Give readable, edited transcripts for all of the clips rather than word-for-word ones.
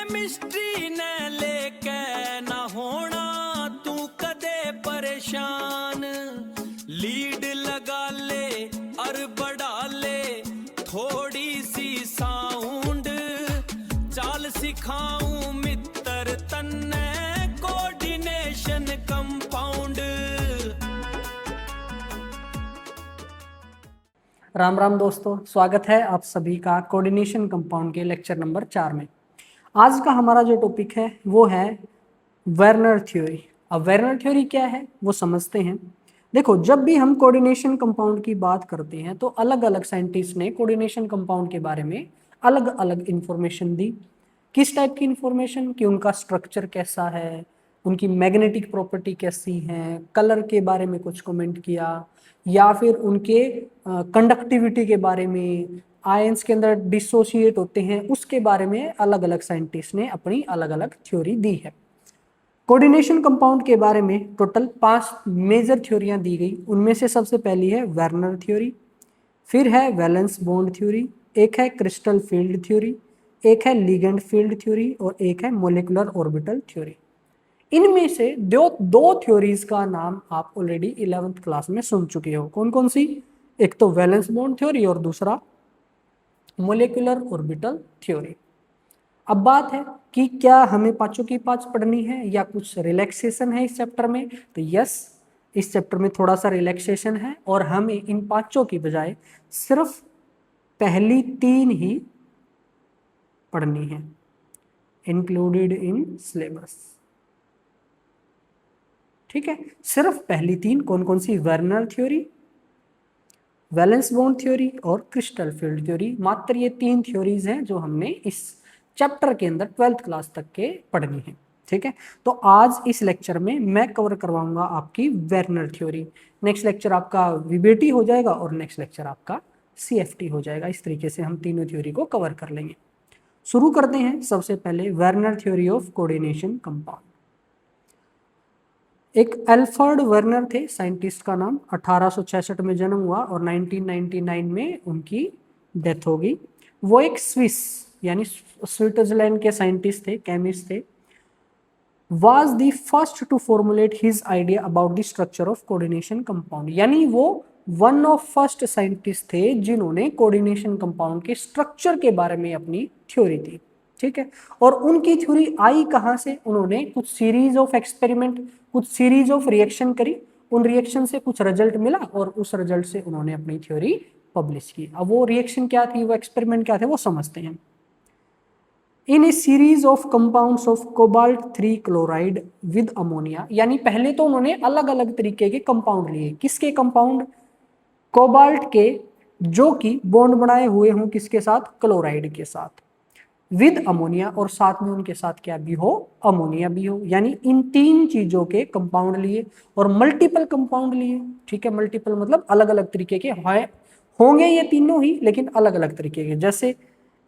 Chemistry ने लेके ना होना तू कदे परेशान, लीड लगा ले और बढ़ा ले थोड़ी सी साउंड, चाल सिखाऊं मित्र तन्ने कोऑर्डिनेशन कंपाउंड। राम राम दोस्तों, स्वागत है आप सभी का कोऑर्डिनेशन कंपाउंड के लेक्चर नंबर 4 में। आज का हमारा जो टॉपिक है वो है वेर्नर थ्योरी। अब वेर्नर थ्योरी क्या है वो समझते हैं। देखो, जब भी हम कोऑर्डिनेशन कंपाउंड की बात करते हैं तो अलग अलग साइंटिस्ट ने कोऑर्डिनेशन कंपाउंड के बारे में अलग अलग इंफॉर्मेशन दी। किस टाइप की इंफॉर्मेशन कि उनका स्ट्रक्चर कैसा है, उनकी मैग्नेटिक प्रॉपर्टी कैसी है, कलर के बारे में कुछ कमेंट किया, या फिर उनके कंडक्टिविटी के बारे में, आयंस के अंदर डिसोसिएट होते हैं उसके बारे में अलग अलग साइंटिस्ट ने अपनी अलग अलग थ्योरी दी है। कोऑर्डिनेशन कंपाउंड के बारे में टोटल 5 मेजर थ्योरियां दी गई। उनमें से सबसे पहली है वेर्नर थ्योरी, फिर है वैलेंस बॉन्ड थ्योरी, एक है क्रिस्टल फील्ड थ्योरी, एक है लिगेंड फील्ड थ्योरी और एक है मोलिकुलर ऑर्बिटल थ्योरी। इनमें से दो थ्योरीज का नाम आप ऑलरेडी 11th क्लास में सुन चुके हो। कौन कौन सी? एक तो वैलेंस बॉन्ड थ्योरी और दूसरा मोलिकुलर ऑर्बिटल थ्योरी। अब बात है कि क्या हमें पांचों की पांच पढ़नी है या कुछ रिलैक्सेशन है इस चैप्टर में? तो यस, इस चैप्टर में थोड़ा सा रिलैक्सेशन है और हमें इन पांचों की बजाय सिर्फ पहली 3 ही पढ़नी है, इंक्लूडेड इन सिलेबस। ठीक है, सिर्फ पहली 3 कौन कौन सी? Werner theory, valence bond theory और क्रिस्टल फील्ड थ्योरी। मात्र ये 3 थ्योरीज हैं जो हमने इस चैप्टर के अंदर 12th क्लास तक के पढ़नी है। ठीक है, तो आज इस लेक्चर में मैं कवर करवाऊंगा आपकी वेर्नर थ्योरी। नेक्स्ट लेक्चर आपका वीबीटी हो जाएगा और नेक्स्ट लेक्चर आपका सीएफटी हो जाएगा। इस तरीके से हम तीनों थ्योरी को कवर कर लेंगे। शुरू करते हैं सबसे पहले Werner theory of coordination compound. एक एल्फ्रेड वेर्नर थे, साइंटिस्ट का नाम। 1866 में जन्म हुआ और 1999 में उनकी डेथ हो गई। वो एक स्विस यानी स्विट्जरलैंड के साइंटिस्ट थे, केमिस्ट थे। Was the first to formulate his idea about the structure of coordination compound, यानी वो वन ऑफ फर्स्ट साइंटिस्ट थे जिन्होंने कोऑर्डिनेशन कंपाउंड के स्ट्रक्चर के बारे में अपनी थ्योरी दी। ठीक है, और उनकी थ्योरी आई कहाँ से? उन्होंने कुछ सीरीज ऑफ एक्सपेरिमेंट, कुछ सीरीज ऑफ रिएक्शन करी, उन रिएक्शन से कुछ रिजल्ट मिला और उस रिजल्ट से उन्होंने अपनी थ्योरी पब्लिश की। अब वो रिएक्शन क्या थी, वो एक्सपेरिमेंट क्या थे, वो समझते हैं। In a series of compounds of cobalt 3 chloride with ammonia, यानी पहले तो उन्होंने अलग अलग तरीके के कंपाउंड लिए। किसके कंपाउंड? कोबाल्ट के, जो कि बॉन्ड बनाए हुए हों किसके साथ? क्लोराइड के साथ, विद अमोनिया, और साथ में उनके साथ क्या भी हो? अमोनिया भी हो। यानी इन 3 चीजों के कंपाउंड लिए और मल्टीपल कंपाउंड लिए। ठीक है, मल्टीपल मतलब अलग अलग तरीके के होंगे ये तीनों ही, लेकिन अलग अलग तरीके के। जैसे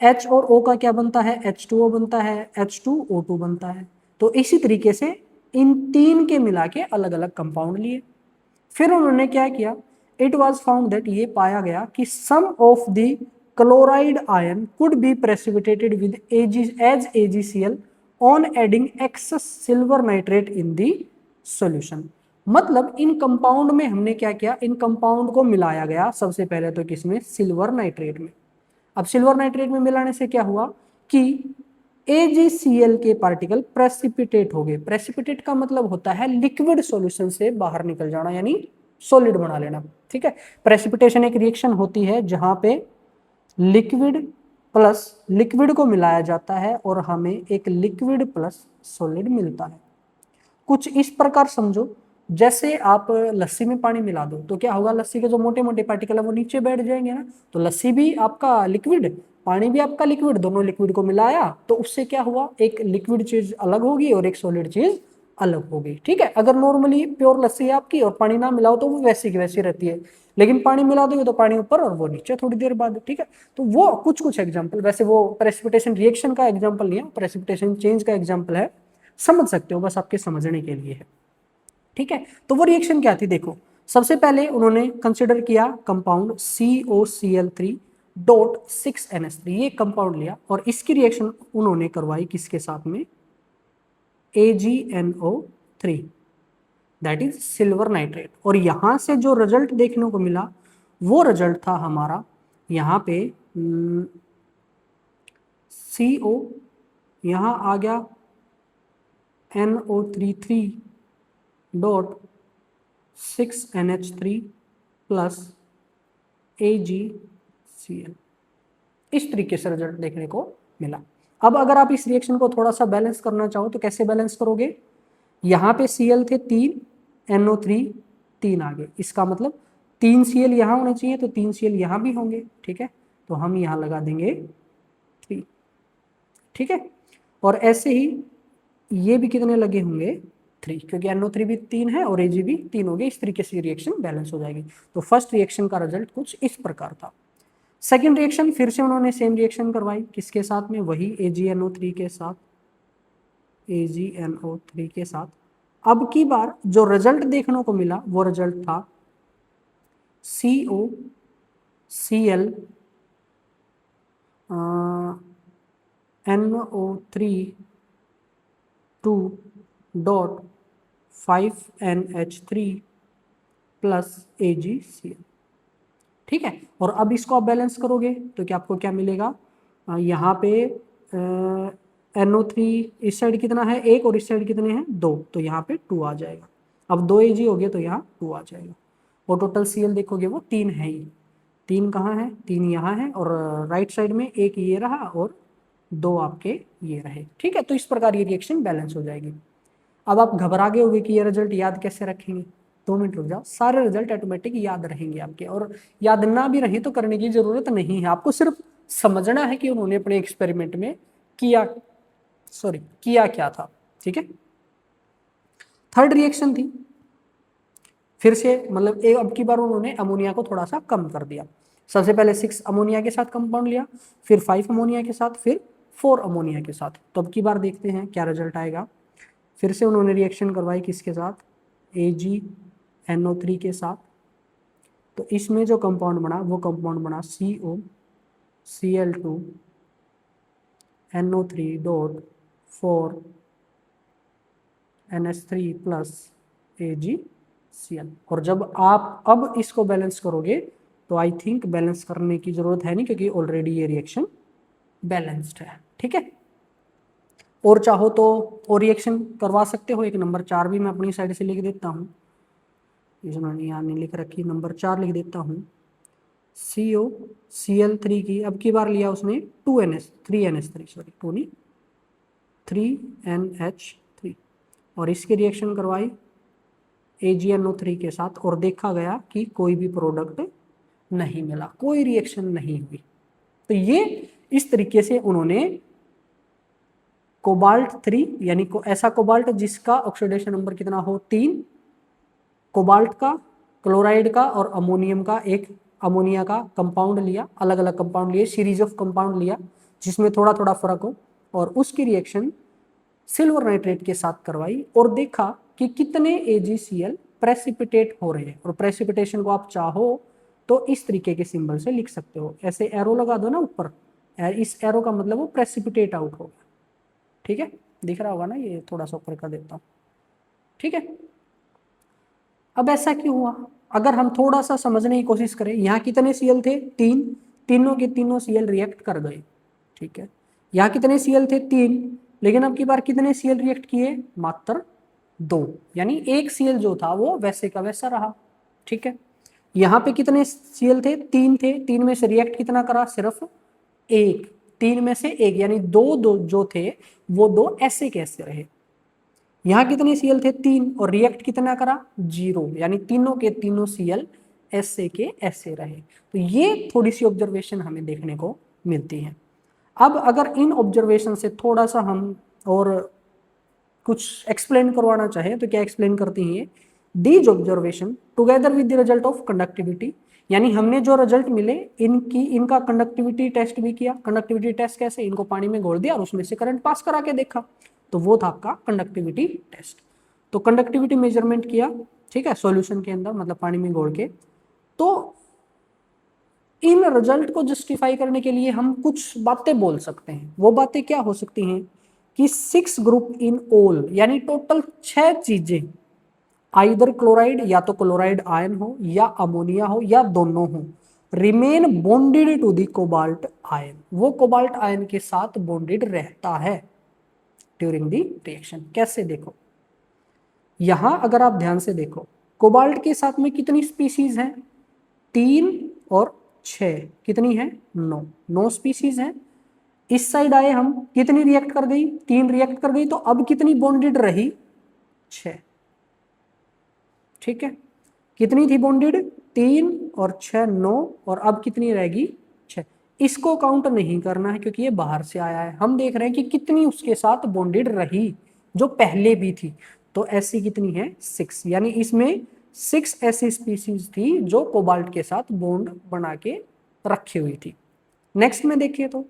H और O का क्या बनता है? H2O बनता है, H2O2 बनता है। तो इसी तरीके से इन 3 के मिला के अलग अलग कंपाउंड लिए। फिर उन्होंने क्या किया? इट वॉज फाउंड दैट, ये पाया गया कि some of the chloride ion could be precipitated with as AgCl on adding excess silver nitrate in the solution. मतलब इन कंपाउंड में हमने क्या किया? इन कंपाउंड को मिलाया गया सबसे पहले तो किसमें? सिल्वर नाइट्रेट में। अब सिल्वर नाइट्रेट में मिलाने से क्या हुआ कि AgCl के पार्टिकल प्रेसिपिटेट हो गए। प्रेसिपिटेट का मतलब होता है लिक्विड सॉल्यूशन से बाहर निकल जाना, यानी सॉलिड बना लेना। ठीक है, प्रेसिपिटेशन एक रिएक्शन होती है जहां पे लिक्विड प्लस लिक्विड को मिलाया जाता है और हमें एक लिक्विड प्लस सॉलिड मिलता है। कुछ इस प्रकार समझो, जैसे आप लस्सी में पानी मिला दो तो क्या होगा? लस्सी के जो मोटे मोटे पार्टिकल है वो नीचे बैठ जाएंगे ना। तो लस्सी भी आपका लिक्विड, पानी भी आपका लिक्विड, दोनों लिक्विड को मिलाया तो उससे क्या हुआ? एक लिक्विड चीज अलग होगी और एक सॉलिड चीज अलग होगी। ठीक है, अगर नॉर्मली प्योर लस्सी है आपकी और पानी ना मिलाओ तो वो वैसी की वैसी रहती है, लेकिन पानी मिला दोगे तो पानी ऊपर और वो नीचे थोड़ी देर बाद। ठीक है, तो वो कुछ एग्जाम्पल, वैसे वो प्रेसिपिटेशन रिएक्शन का एग्जाम्पल नहीं है, प्रेसिपिटेशन चेंज का एग्जाम्पल है, समझ सकते हो, बस आपके समझने के लिए है। ठीक है, तो वो रिएक्शन क्या थी? देखो, सबसे पहले उन्होंने कंसिडर किया कंपाउंड COCl3 2.6NH3 ये कंपाउंड लिया और इसकी रिएक्शन उन्होंने करवाई किसके साथ में, AgNO3 that is silver nitrate. और यहां से जो रिजल्ट देखने को मिला वो रिजल्ट था हमारा यहाँ पे CO, यहाँ आ गया NO3 प्लस AgCl। इस तरीके से रिजल्ट देखने को मिला। अब अगर आप इस रिएक्शन को थोड़ा सा बैलेंस करना चाहो तो कैसे बैलेंस करोगे, यहाँ पे Cl थे 3, NO3 3 आ गए, इसका मतलब 3 Cl यहाँ होने चाहिए तो 3 Cl यहाँ भी होंगे, ठीक है, तो हम यहाँ लगा देंगे 3, ठीक है। और ऐसे ही ये भी कितने लगे होंगे 3, क्योंकि NO3 भी 3 है और Ag भी 3 हो गए। इस तरीके से रिएक्शन बैलेंस हो जाएगी। तो फर्स्ट रिएक्शन का रिजल्ट कुछ इस प्रकार था। सेकेंड रिएक्शन फिर से उन्होंने सेम रिएक्शन करवाई, किसके साथ में, वही AgNO3 के साथ, AgNO3 के साथ। अब की बार जो रिजल्ट देखने को मिला वो रिजल्ट था COCl NO3 2.5NH3 plus AgCl, ठीक है। और अब इसको आप बैलेंस करोगे तो क्या आपको क्या मिलेगा, यहाँ पे NO3 इस साइड कितना है 1 और इस साइड कितने हैं 2, तो यहाँ पे 2 आ जाएगा। अब 2 Ag हो गया तो यहाँ 2 आ जाएगा। और टोटल Cl देखोगे वो 3 है ही, 3 कहाँ है, 3 यहाँ है और राइट साइड में 1 ये रहा और 2 आपके ये रहे, ठीक है। तो इस प्रकार ये रिएक्शन बैलेंस हो जाएगी। अब आप घबरा गए होंगे कि ये रिजल्ट याद कैसे रखेंगे, 2 मिनट रुक जाओ, सारे रिजल्ट ऑटोमेटिक याद रहेंगे आपके। और याद ना भी रहे तो करने की जरूरत नहीं है, आपको सिर्फ समझना है कि उन्होंने अपने एक्सपेरिमेंट में किया क्या था, ठीक है। थर्ड रिएक्शन थी फिर से, मतलब एक अब की बार उन्होंने अमोनिया को थोड़ा सा कम कर दिया। सबसे पहले 6 अमोनिया के साथ कंपाउंड लिया, फिर 5 अमोनिया के साथ, फिर 4 अमोनिया के साथ। तो अब की बार देखते हैं क्या रिजल्ट आएगा। फिर से उन्होंने रिएक्शन करवाई किसके साथ, AgNO3 के साथ। तो इसमें जो कंपाउंड बना वो कंपाउंड बना COCl2 NO3.4NH3 प्लस AgCl। और जब आप अब इसको बैलेंस करोगे तो आई थिंक बैलेंस करने की जरूरत है नहीं, क्योंकि ऑलरेडी ये रिएक्शन बैलेंस्ड है, ठीक है। और चाहो तो और रिएक्शन करवा सकते हो। एक नंबर 4 भी मैं अपनी साइड से लिख देता हूँ, इसमें यहाँ नहीं लिख रखी, नंबर 4 लिख देता हूँ। COCl3 की अब की बार लिया उसने 3NH3 और इसकी रिएक्शन करवाई AgNO3 के साथ और देखा गया कि कोई भी प्रोडक्ट नहीं मिला, कोई रिएक्शन नहीं हुई। तो ये इस तरीके से उन्होंने कोबाल्ट 3 यानी ऐसा कोबाल्ट जिसका ऑक्सीडेशन नंबर कितना हो 3, कोबाल्ट का, क्लोराइड का और अमोनियम का, एक अमोनिया का कंपाउंड लिया, अलग अलग कंपाउंड लिए, सीरीज ऑफ कंपाउंड लिया जिसमें थोड़ा थोड़ा फर्क हो, और उसकी रिएक्शन सिल्वर नाइट्रेट के साथ करवाई और देखा कि कितने AgCl प्रेसिपिटेट हो रहे हैं। और प्रेसिपिटेशन को आप चाहो तो इस तरीके के सिंबल से लिख सकते हो, ऐसे एरो लगा दो ना ऊपर, इस एरो का मतलब वो प्रेसिपिटेट आउट होगा, ठीक है, दिख रहा होगा ना, ये थोड़ा सा ऊपर कर देता हूँ, ठीक है। अब ऐसा क्यों हुआ, अगर हम थोड़ा सा समझने की कोशिश करें, यहाँ कितने Cl थे 3, तीनों के तीनों Cl रिएक्ट कर गए, ठीक है। यहाँ कितने Cl थे 3, लेकिन अब की बार कितने Cl रिएक्ट किए, मात्र 2, यानी एक Cl जो था वो वैसे का वैसा रहा, ठीक है। यहाँ पे कितने Cl थे 3 थे, 3 में से रिएक्ट कितना करा, सिर्फ 1, 3 में से 1, यानी 2 जो थे वो 2 ऐसे कैसे रहे। यहाँ कितने Cl थे 3 और रिएक्ट कितना करा 0, यानी तीनों के तीनों Cl ऐसे के ऐसे रहे। तो ये थोड़ी सी ऑब्जर्वेशन हमें देखने को मिलती है। अब अगर इन ऑब्जर्वेशन से थोड़ा सा हम और कुछ एक्सप्लेन करवाना चाहे तो क्या एक्सप्लेन करती हैं, these observation together with the result of conductivity, यानी हमने जो रिजल्ट मिले इनका कंडक्टिविटी टेस्ट भी किया। कंडक्टिविटी टेस्ट कैसे, इनको पानी में घोल दिया और उसमें से करंट पास करा के देखा, तो वो था आपका कंडक्टिविटी टेस्ट। तो कंडक्टिविटी मेजरमेंट किया, ठीक है, सॉल्यूशन के अंदर, मतलब पानी में घोल के। तो इन रिजल्ट को जस्टिफाई करने के लिए हम कुछ बातें बोल सकते हैं। वो बातें क्या हो सकती हैं कि 6 ग्रुप इन ऑल, यानी टोटल 6 चीजें, आइदर क्लोराइड, या तो क्लोराइड आयन हो या अमोनिया हो या दोनों हो, remain bonded to the cobalt ion, वो कोबाल्ट आयन के साथ बॉन्डेड रहता है ड्यूरिंग दी रिएक्शन। कैसे देखो, यहां अगर आप ध्यान से देखो, कोबाल्ट के साथ में कितनी स्पीसीज हैं, 3 और 6, कितनी है 9 स्पीसीज हैं। इस साइड आए हम, कितनी रिएक्ट कर गई, 3 रिएक्ट कर गई, तो अब कितनी बॉन्डेड रही, 6। ठीक है, कितनी थी बॉन्डेड, 3 और 6 9, और अब कितनी रहेगी 6। इसको काउंट नहीं करना है क्योंकि ये बाहर से आया है, हम देख रहे हैं कि कितनी उसके साथ बॉन्डेड रही जो पहले भी थी, तो ऐसी कितनी है 6, यानी इसमें 6 ऐसी स्पीसीज थी जो कोबाल्ट के साथ बॉन्ड बना के रखी हुई थी। नेक्स्ट में देखिए तो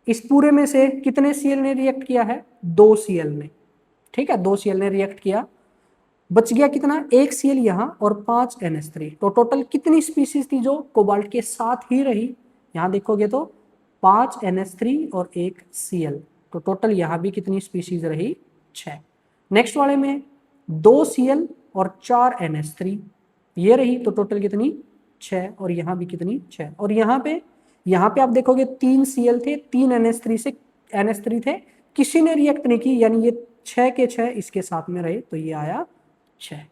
इस पूरे में से कितने सीएल ने रिएक्ट किया है, 2 सीएल ने। ठीक है, 2 सीएल ने रिएक्ट किया, बच गया कितना, 1 सीएल यहाँ और 5 NH3, तो टोटल कितनी स्पीसीज थी जो कोबाल्ट के साथ ही रही, यहाँ देखोगे तो 5 NH3 और 1 सीएल, तो टोटल यहाँ भी कितनी स्पीसीज रही, 6। नेक्स्ट वाले में 2 सीएल और 4 NH3, ये रही, तो टोटल कितनी 6, और यहाँ भी कितनी 6, और यहाँ पे आप देखोगे 3 सीएल थे, 3 NH3 थे, किसी ने रिएक्ट नहीं की, यानी ये 6 के 6 इसके साथ में रहे, तो ये आया 6।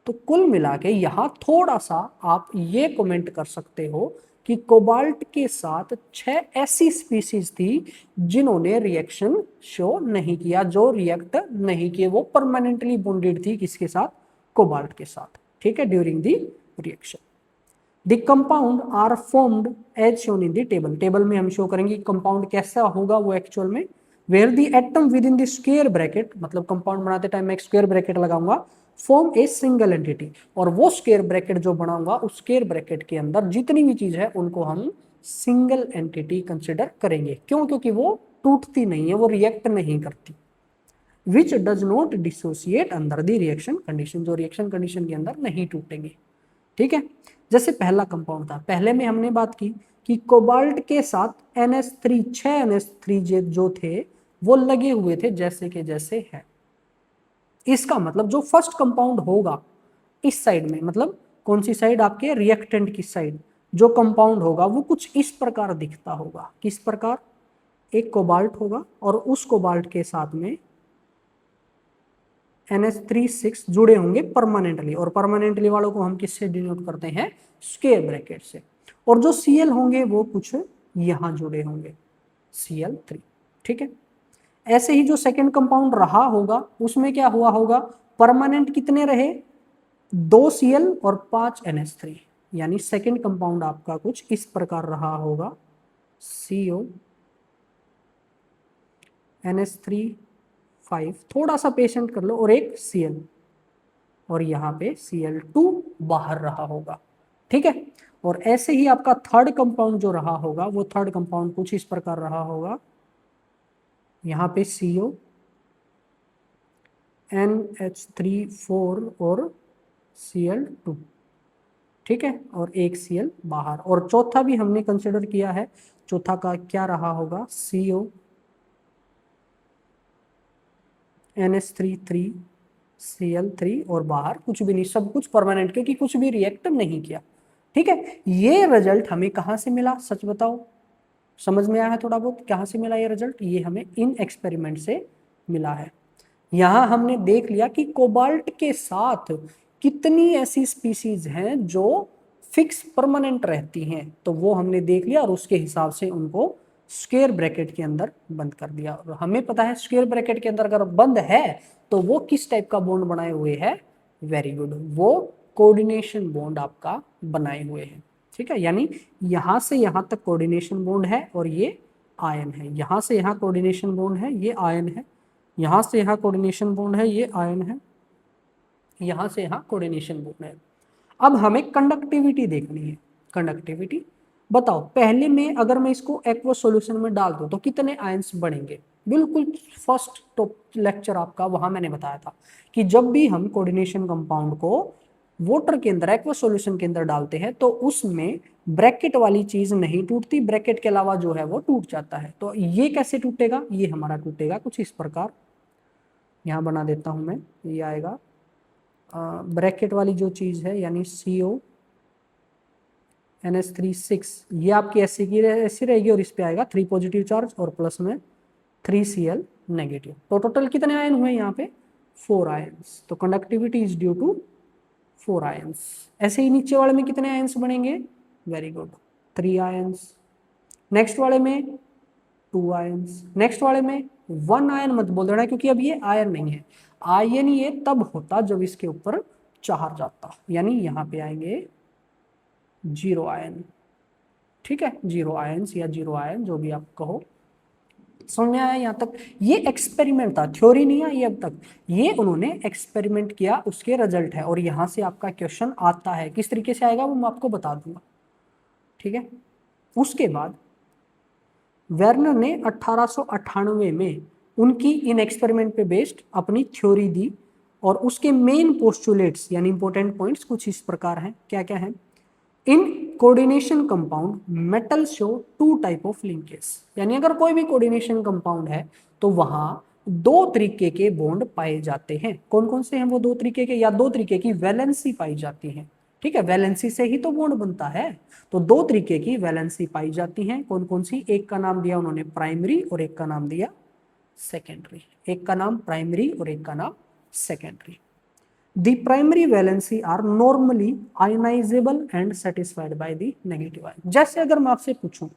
तो कुल मिला के यहां थोड़ा सा आप ये कमेंट कर सकते हो कि कोबाल्ट के साथ 6 ऐसी स्पीसीज थी जिन्होंने रिएक्शन शो नहीं किया, जो रिएक्ट नहीं किए, वो परमानेंटली बॉन्डेड थी किसके साथ, कोबाल्ट के साथ। ठीक है, during the reaction the compound are formed as shown in the table. Table में हम शो करेंगे कंपाउंड कैसा होगा वो एक्चुअल में, where the atom within the square bracket, मतलब कंपाउंड बनाते टाइम मैं एक स्क्वायर ब्रैकेट लगाऊंगा, फॉर्म ए सिंगल एंटिटी, और वो स्क्वायर ब्रैकेट जो बनाऊंगा उस स्क्वायर ब्रैकेट के अंदर जितनी भी चीज है उनको हम सिंगल एंटिटी कंसिडर करेंगे। क्यों, क्योंकि वो टूटती नहीं है, वो रिएक्ट नहीं करती। Which does not dissociate under the reaction condition, जो रिएक्शन कंडीशन के अंदर नहीं टूटेंगे। ठीक है, जैसे पहला कंपाउंड था, पहले में हमने बात की कि कोबाल्ट के साथ NH3 6 NH3 जो थे वो लगे हुए थे जैसे के जैसे है। इसका मतलब जो फर्स्ट कंपाउंड होगा इस साइड में, मतलब कौन सी साइड, आपके रिएक्टेंट की साइड, जो कंपाउंड होगा वो कुछ इस प्रकार दिखता होगा। किस प्रकार, एक कोबाल्ट होगा और उस कोबाल्ट के साथ में NH3 जुड़े होंगे परमानेंटली, और परमानेंटली वालों को हम किससे डिनोट करते हैं, स्क्वायर ब्रैकेट से, और जो Cl होंगे वो कुछ यहां जुड़े होंगे Cl3। ठीक है, ऐसे ही जो सेकंड कंपाउंड रहा होगा उसमें क्या हुआ होगा, परमानेंट कितने रहे, 2 Cl और 5 NH3, यानी सेकंड कंपाउंड आपका कुछ इस प्रकार रहा होगा, CO NH3 5, थोड़ा सा पेशेंट कर लो, और एक Cl, और यहाँ पे Cl2 बाहर रहा होगा। ठीक है, और ऐसे ही आपका थर्ड कंपाउंड जो रहा होगा वो थर्ड कंपाउंड कुछ इस प्रकार रहा होगा, यहाँ पे CO NH3 4 और Cl2। ठीक है, और एक Cl बाहर, और चौथा भी हमने कंसिडर किया है, चौथा का क्या रहा होगा, CO NH3 Cl3, और बाहर कुछ भी नहीं, सब कुछ परमानेंट, क्योंकि कुछ भी रिएक्ट नहीं किया। ठीक है, ये रिजल्ट हमें कहाँ से मिला, सच बताओ, समझ में आया है थोड़ा बहुत, कहाँ से मिला ये रिजल्ट, ये हमें इन एक्सपेरिमेंट से मिला है। यहां हमने देख लिया कि कोबाल्ट के साथ कितनी ऐसी स्पीसीज हैं जो फिक्स परमानेंट रहती हैं, तो वो हमने देख लिया और उसके हिसाब से उनको स्क्वायर ब्रैकेट के अंदर बंद कर दिया। और हमें पता है स्क्वायर ब्रैकेट के अंदर अगर बंद है तो वो किस टाइप का बॉन्ड बनाए हुए है, वेरी गुड, वो कोऑर्डिनेशन बॉन्ड आपका बनाए हुए हैं। ठीक है, यानी यहां से यहां तक कोऑर्डिनेशन बॉन्ड है और ये आयन है, यहां से यहां कोऑर्डिनेशन बॉन्ड है, ये आयन है, यहां से यहां कोऑर्डिनेशन बॉन्ड है, ये आयन है, यहां से यहां कोऑर्डिनेशन बॉन्ड है। अब हमें कंडक्टिविटी देखनी है। कंडक्टिविटी बताओ, पहले में अगर मैं इसको एक्वस सॉल्यूशन में डाल दूं तो कितने आयंस बनेंगे, बिल्कुल फर्स्ट लेक्चर आपका वहां मैंने बताया था कि जब भी हम कोऑर्डिनेशन कंपाउंड को वाटर के अंदर, एक्वा सॉल्यूशन के अंदर डालते हैं तो उसमें ब्रैकेट वाली चीज नहीं टूटती, ब्रैकेट के अलावा जो है वो टूट जाता है। तो ये कैसे टूटेगा, ये हमारा टूटेगा कुछ इस प्रकार, यहां बना देता हूं मैं, ये आएगा ब्रैकेट वाली जो चीज है यानी CO NH3 6, ये आपकी ऐसी रहेगी और इस पे आएगा 3 पॉजिटिव चार्ज और प्लस में 3Cl नेगेटिव। तो टोटल कितने आयन हुए यहाँ पे, 4 आयन्स। तो conductivity is due to 4 ions. ऐसे ही नीचे वाले में कितने आयन्स बनेंगे, वेरी गुड, 3 आयन्स। नेक्स्ट वाले में 2 आयन्स। नेक्स्ट वाले में 1 आयन मत बोल देना क्योंकि अब ये आयन नहीं है। आयन ये तब होता जब इसके ऊपर चार्ज आता, यानी यहाँ पे आएंगे 0 आयन। ठीक है, 0 आयन्स या 0 आयन जो भी आप कहो। समझ में आया यहाँ तक। ये एक्सपेरिमेंट था, थ्योरी नहीं है ये अब तक, ये उन्होंने एक्सपेरिमेंट किया, उसके रिजल्ट है। और यहाँ से आपका क्वेश्चन आता है, किस तरीके से आएगा वो मैं आपको बता दूंगा। ठीक है, उसके बाद वेर्नर ने 1898 में उनकी इन एक्सपेरिमेंट पे बेस्ड अपनी थ्योरी दी और उसके मेन पोस्टुलेट्स यानी इंपॉर्टेंट पॉइंट्स कुछ इस प्रकार हैं। क्या क्या है, in coordination compound metal show 2 type of linkage, यानी अगर कोई भी कोऑर्डिनेशन कंपाउंड है तो वहां 2 तरीके के बॉन्ड पाए जाते हैं। कौन कौन से हैं वो 2 तरीके के, या 2 तरीके की वैलेंसी पाई जाती है। ठीक है, वैलेंसी से ही तो बॉन्ड बनता है। तो 2 तरीके की वैलेंसी पाई जाती हैं। कौन कौन सी, एक का नाम दिया उन्होंने प्राइमरी और एक का नाम दिया सेकेंडरी। एक का नाम प्राइमरी और एक का नाम secondary. The primary valency are normally ionizable and satisfied by the negative ion. जैसे अगर मैं आपसे पूछूं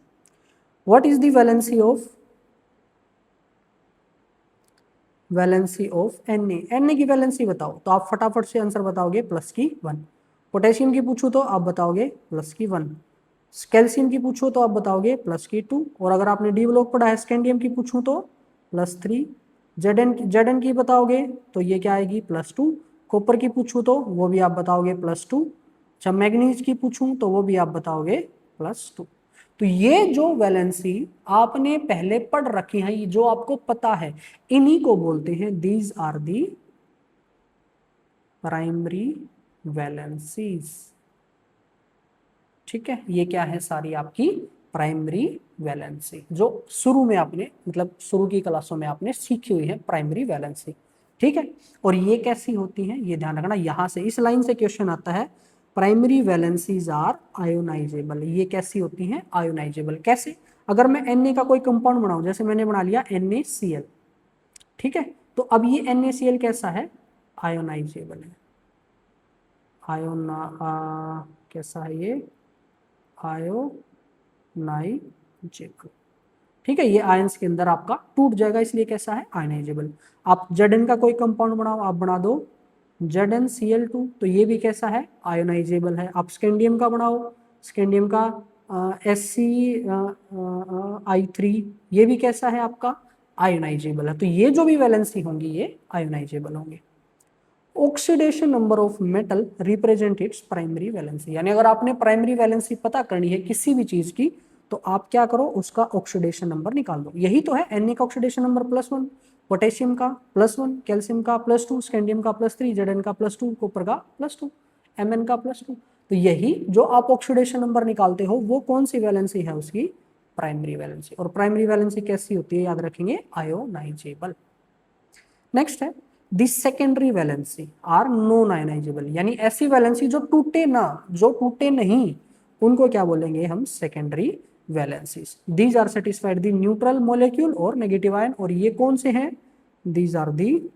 what is the valency of Na, Na की वैलेंसी बताओ, तो आप फटाफट से आंसर बताओगे +1। पोटेशियम की पूछूं तो आप बताओगे +1। कैल्शियम की पूछो तो आप बताओगे +2। और अगर आपने डी ब्लॉक पढ़ा है स्कैंडियम की पूछूं तो +3। Zn की बताओगे तो ये क्या आएगी +2। कॉपर की पूछूं तो वो भी आप बताओगे +2। जब मैग्नीज की पूछूं तो वो भी आप बताओगे +2। तो ये जो वैलेंसी आपने पहले पढ़ रखी है, जो आपको पता है, इन्हीं को बोलते हैं these are the primary valencies. ठीक है, ये क्या है, सारी आपकी प्राइमरी वैलेंसी जो शुरू में आपने, मतलब शुरू की क्लासों में आपने सीखी हुई है प्राइमरी वैलेंसी। ठीक है, और ये कैसी होती हैं ये ध्यान रखना। यहां से इस लाइन से क्वेश्चन आता है, प्राइमरी वैलेंसीज आर आयोनाइजेबल। ये कैसी होती हैं, आयोनाइजेबल। कैसे, अगर मैं Na का कोई कंपाउंड बनाऊं, जैसे मैंने बना लिया NaCl, ठीक है, तो अब ये NaCl कैसा है, आयोनाइजेबल है। कैसा है ये, आयोनाइजेबल। ठीक है, ये आयंस के अंदर आपका टूट जाएगा, इसलिए कैसा है, आयोनाइजेबल। आप Zn का कोई कंपाउंड बनाओ, आप बना दो ZnCl2, तो ये भी कैसा है, आयोनाइजेबल है। आप स्कैंडियम का बनाओ, स्कैंडियम का ScI3, ये भी कैसा है आपका, आयोनाइजेबल है। तो ये जो भी वैलेंसी होंगी ये आयोनाइजेबल होंगे। Oxidation number of metal represent its primary valency, यानी अगर आपने प्राइमरी वैलेंसी पता करनी है किसी भी चीज की तो आप क्या करो, उसका ऑक्सीडेशन नंबर निकाल दो। यही तो है, Na का ऑक्सीडेशन नंबर +1, पोटेशियम का +1, कैल्शियम का +2, स्कैंडियम का +3, Zn का +2, कॉपर का +2, Mn का +2। तो यही जो आप ऑक्सीडेशन नंबर निकालते हो वो कौन सी वैलेंसी है, उसकी प्राइमरी वैलेंसी। और प्राइमरी वैलेंसी कैसी होती है, याद रखेंगे, आयोनाइजेबल। नेक्स्ट है the secondary valency are non ionizable, यानी ऐसी वैलेंसी जो टूटे ना, जो टूटे नहीं, उनको क्या बोलेंगे हम, secondary valencies. These are satisfied the neutral molecule और नेगेटिव आयन, और ये कौन से हैं, दीज आर दी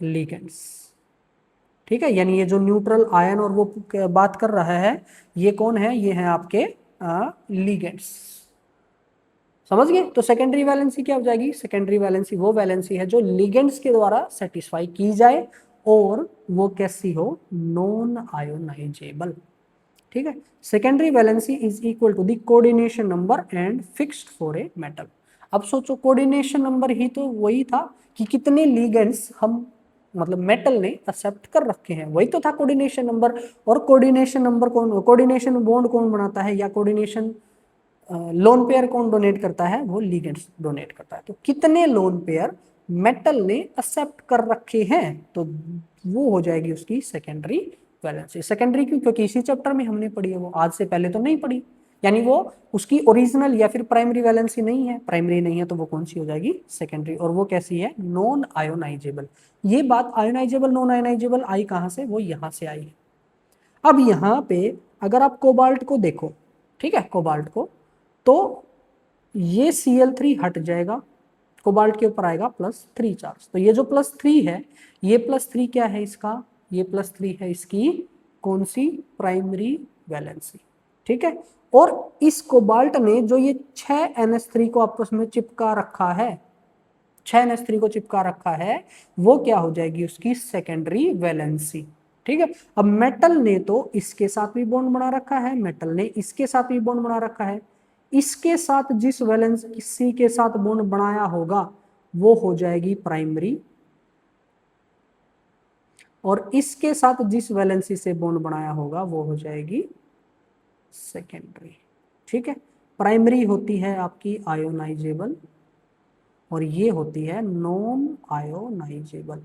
लिगेंड्स। ठीक है, यानी ये जो न्यूट्रल आयन और वो बात कर रहा है, ये कौन है, ये है आपके लिगेंड्स। समझ गए। तो सेकेंडरी वैलेंसी क्या हो जाएगी, सेकेंडरी वैलेंसी वो वैलेंसी है जो लिगेंड्स के द्वारा सेटिस्फाई की जाए और वो कैसी हो, नॉन आयोनाइजेबल। ठीक है, secondary valency is equal to the coordination number and fixed for a metal. अब सोचो, कोऑर्डिनेशन नंबर ही तो वही था कि कितने लिगेंड्स हम, मतलब मेटल ने एक्सेप्ट कर रखे हैं, वही तो था कोऑर्डिनेशन नंबर। और कोऑर्डिनेशन नंबर कौन, कोऑर्डिनेशन बॉन्ड कौन बनाता है, या कोऑर्डिनेशन लोन पेयर कौन डोनेट करता है, वो लिगेंड्स डोनेट करता है। तो कितने लोन पेयर मेटल ने एक्सेप्ट कर रखे हैं तो वो हो जाएगी उसकी सेकेंडरी वैलेंसी। सेकेंडरी क्यों? क्योंकि इसी चैप्टर में हमने पढ़ी है, वो आज से पहले तो नहीं पढ़ी, यानी वो उसकी ओरिजिनल या फिर प्राइमरी वैलेंसी नहीं है। प्राइमरी नहीं है तो वो कौन सी हो जाएगी? सेकेंडरी। और वो कैसी है? Non ionisable. ये बात आयोनाइजेबल नॉन आयोनाइजेबल आई कहाँ से? वो यहाँ से आई है। अब यहाँ पे अगर आप कोबाल्ट को देखो, ठीक है, कोबाल्ट को, तो ये Cl3 हट जाएगा, कोबाल्ट के ऊपर आएगा +3 चार्ज। तो ये जो +3 है, ये +3 क्या है इसका? ये +3 है इसकी कौन सी? प्राइमरी वैलेंसी, ठीक है। और इस कोबाल्ट ने जो ये 6 NH3 को आपस में चिपका रखा है, 6 NH3 को चिपका रखा है, वो क्या हो जाएगी? उसकी सेकेंडरी वैलेंसी, ठीक है। अब मेटल ने तो इसके साथ भी बॉन्ड बना रखा है, मेटल ने इसके साथ भी बॉन्ड बना रखा है, इसके साथ जिस वैलेंसी के साथ बॉन्ड बनाया होगा वो हो जाएगी प्राइमरी, और इसके साथ जिस वैलेंसी से बॉन्ड बनाया होगा वो हो जाएगी सेकेंडरी, ठीक है। प्राइमरी होती है आपकी आयोनाइजेबल और ये होती है नॉन आयोनाइजेबल।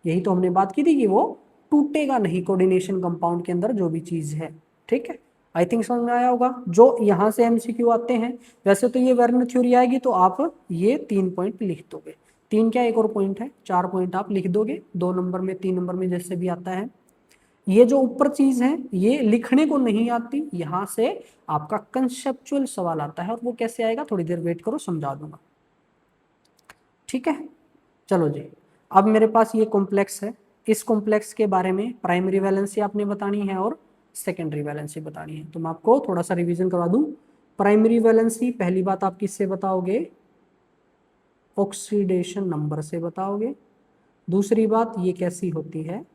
यही तो हमने बात की थी कि वो टूटेगा नहीं कोऑर्डिनेशन कंपाउंड के अंदर जो भी चीज है, ठीक है। आई थिंक समझ में आया होगा। जो यहाँ से एमसीक्यू आते हैं, वैसे तो ये वर्न थ्योरी आएगी तो आप ये 3 पॉइंट लिख दोगे। 3 क्या, एक और पॉइंट है, 4 पॉइंट आप लिख दोगे, 2 नंबर में 3 नंबर में जैसे भी आता है। ये जो ऊपर चीज है ये लिखने को नहीं आती, यहाँ से आपका कंसेप्चुअल सवाल आता है, और वो कैसे आएगा थोड़ी देर वेट करो, समझा दूंगा, ठीक है। चलो जी, अब मेरे पास ये कॉम्प्लेक्स है, इस कॉम्प्लेक्स के बारे में प्राइमरी वैलेंसी आपने बतानी है और सेकेंडरी वैलेंसी बतानी है। तो मैं आपको थोड़ा सा रिवीजन करवा दूं। प्राइमरी वैलेंसी पहली बात आप किससे बताओगे? ऑक्सीडेशन नंबर से बताओगे। दूसरी बात ये कैसी होती है?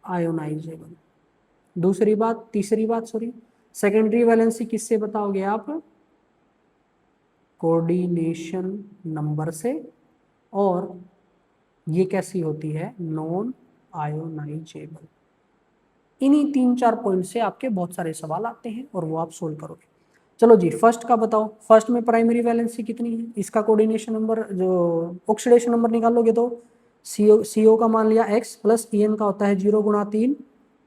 आयोनाइजेबल। दूसरी बात, तीसरी बात सॉरी, सेकेंडरी वैलेंसी किससे बताओगे आप? कोऑर्डिनेशन नंबर से। और ये कैसी होती है? Non ionisable. इन्हीं 3-4 पॉइंट से आपके बहुत सारे सवाल आते हैं और वो आप सोल्व करोगे। चलो जी, फर्स्ट का बताओ। फर्स्ट में प्राइमरी वैलेंसी कितनी है? इसका कोऑर्डिनेशन नंबर, जो ऑक्सीडेशन नंबर निकालोगे तो CO का मान लिया x प्लस En का होता है 0 गुणा 3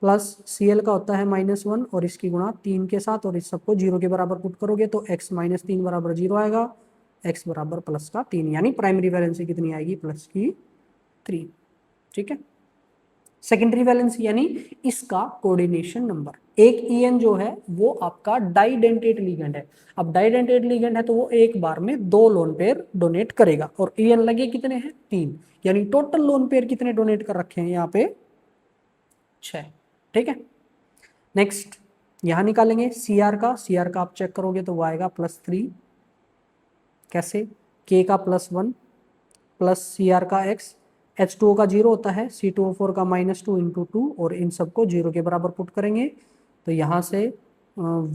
प्लस Cl का होता है -1 और इसकी गुणा 3 के साथ, और इस सबको 0 के बराबर पुट करोगे तो x - 3 बराबर 0 आएगा, x बराबर +3, यानी प्राइमरी वैलेंसी कितनी आएगी? +3, ठीक है। सेकेंडरी वैलेंसी यानी इसका कोऑर्डिनेशन नंबर। एक En जो है वो आपका डाइडेंटेट लिगेंड है। अब डाइडेंटेट लिगेंड है तो वो एक बार में 2 लोन पेयर डोनेट करेगा, और En लगे कितने हैं? 3, यानी टोटल लोन पेयर कितने डोनेट कर रखे हैं यहाँ पे? 6, ठीक है। नेक्स्ट यहां निकालेंगे Cr का। Cr का आप चेक करोगे तो वो आएगा +3। कैसे? K का +1 प्लस Cr का x, H2O का 0 होता है, C2O4 का -2 × 2, और इन सबको 0 के बराबर पुट करेंगे तो यहाँ से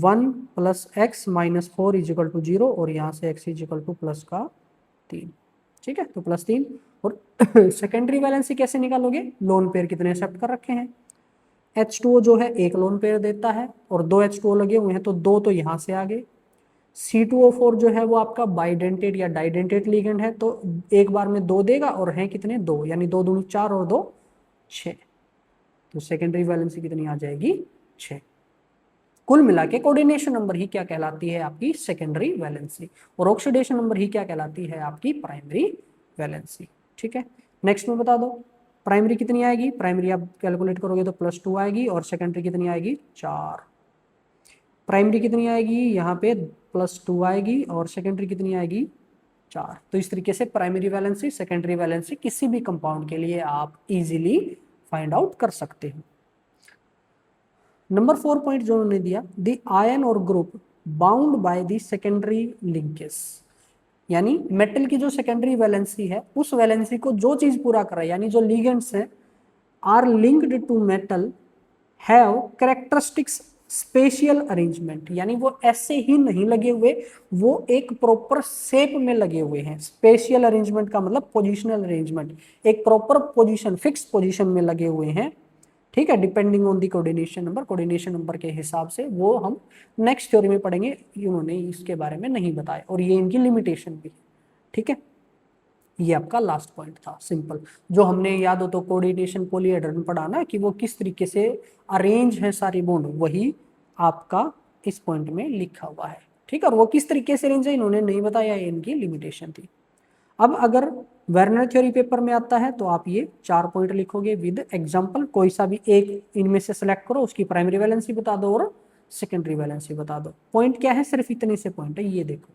1 + x - 4 = 0, और यहाँ से x = +3, ठीक है। तो +3। और सेकेंडरी वैलेंसी कैसे निकालोगे? लोन पेयर कितने एक्सेप्ट कर रखे हैं? H2O जो है एक लोन पेयर देता है और 2 H2O लगे हुए हैं तो 2 तो यहाँ से आ गए। C2O4 जो है वो आपका बाइडेंटेट या डाइडेंटेट लिगेंड है, तो एक बार में 2 देगा, और हैं कितने? 2, यानी 2 दूनी 4 और 2 6। तो सेकेंडरी वैलेंसी कितनी आ जाएगी? 6। कुल मिला के कोऑर्डिनेशन नंबर ही क्या कहलाती है? आपकी सेकेंडरी वैलेंसी। और ऑक्सीडेशन नंबर ही क्या कहलाती है? आपकी प्राइमरी वैलेंसी, ठीक है। नेक्स्ट में बता दो प्राइमरी कितनी आएगी? प्राइमरी आप कैलकुलेट करोगे तो +2 आएगी, और सेकेंडरी कितनी आएगी? 4। प्राइमरी कितनी आएगी? यहाँ पे +2 आएगी, और सेकेंडरी कितनी आएगी? 4। तो इस तरीके से प्राइमरी वैलेंसी, सेकेंडरी वैलेंसी किसी भी कंपाउंड के लिए आप इजीली फाइंड आउट कर सकते हो। नंबर 4 पॉइंट जो उन्होंने दिया, द आयन और group bound by the secondary linkage, यानी मेटल की जो सेकेंडरी वैलेंसी है उस वैलेंसी को जो चीज पूरा कर रहा है, यानी जो लिगेंड्स हैं are linked to metal have characteristics spatial arrangement, यानी वो ऐसे ही नहीं लगे हुए, वो एक प्रॉपर शेप में लगे हुए हैं। स्पेशियल अरेंजमेंट का मतलब पोजिशनल अरेंजमेंट, एक प्रॉपर पोजीशन, फिक्स पोजीशन में लगे हुए हैं, ठीक है। Depending on the coordination number, coordination number के हिसाब से, वो हम नेक्स्ट थ्योरी में पढ़ेंगे, इन्होंने इसके बारे में नहीं बताया, और ये इनकी लिमिटेशन भी, ठीक है। ये आपका लास्ट पॉइंट था, सिंपल। जो हमने याद हो तो कोऑर्डिनेशन पॉलीहेड्रल में पढ़ा ना कि वो किस तरीके से अरेंज है सारी बॉन्ड, वही आपका इस पॉइंट में लिखा हुआ है, ठीक है। और वो किस तरीके से अरेंज है इन्होंने नहीं बताया, इनकी लिमिटेशन थी। अब अगर वर्नर थ्योरी पेपर में आता है तो आप ये 4 पॉइंट लिखोगे विद एग्जांपल, कोई सा भी एक इनमें से सिलेक्ट करो, उसकी प्राइमरी वैलेंसी बता दो और सेकेंडरी वैलेंसी बता दो। पॉइंट क्या है, सिर्फ इतने से पॉइंट है, ये देखो।